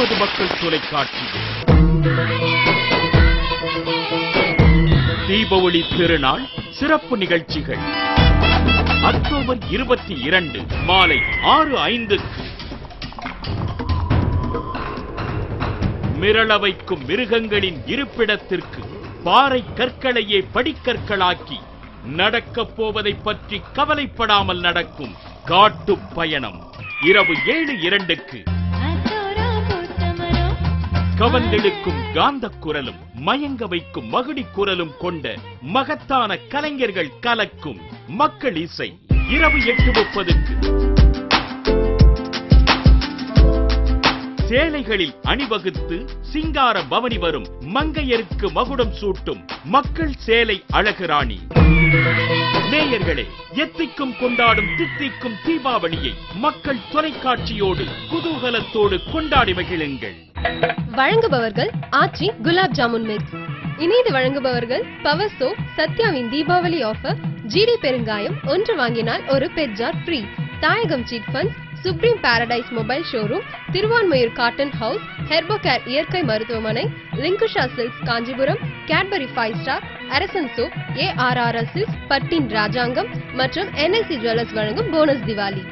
நமது மக்கள் தொலைக்காட்சி தீபாவளி திருநாள் சிறப்பு நிகழ்ச்சிகள் அக்டோபர் 22 மாலை 6:05 மிரள வைக்கும் மிருகங்களின் இருப்பிடத்திற்கு பாறை கற்களையே படிக்கற்களாக்கி நடக்கப் போவதை பற்றி கவலைப்படாமல் நடக்கும் காட்டு பயணம் இரவு 7:02 கவர்ந்தெடுக்கும் காந்த குரலும் மயங்க வைக்கும் மகுடி குரலும் கொண்ட மகத்தான கலைஞர்கள் கலக்கும் மக்கள் இசை இரவு 8:30 சேலைகளில் அணிவகுத்து சிங்கார பவனி வரும் மங்கையருக்கு மகுடம் சூட்டும் மக்கள் சேலை அழகுராணி. நேயர்களே, எத்திக்கும் கொண்டாடும் தித்திக்கும் தீபாவளியை மக்கள் தொலைக்காட்சியோடு குதூகலத்தோடு கொண்டாடி மகிழுங்கள். வழங்குபவர்கள் ஆச்சி குலாப் ஜாமுன் மிக்ஸ். இணைந்து வழங்குபவர்கள் பவர் சோப் சத்யாவின் தீபாவளி ஆஃபர், ஜிடி பெருங்காயம் ஒன்று வாங்கினால் ஒரு pet jar free, Thayagam chit funds, Supreme Paradise mobile showroom, Thiruvanmiyur cotton house, Herbocare இயற்கை மருத்துவமனை, லிங்குஷா silks Kanchipuram, Cadbury 5 star, Arasan soap, ARRS silks, பட்டின் ராஜாங்கம் மற்றும் NIC ஜுவல்லர்ஸ் வழங்கும் போனஸ் திவாலி.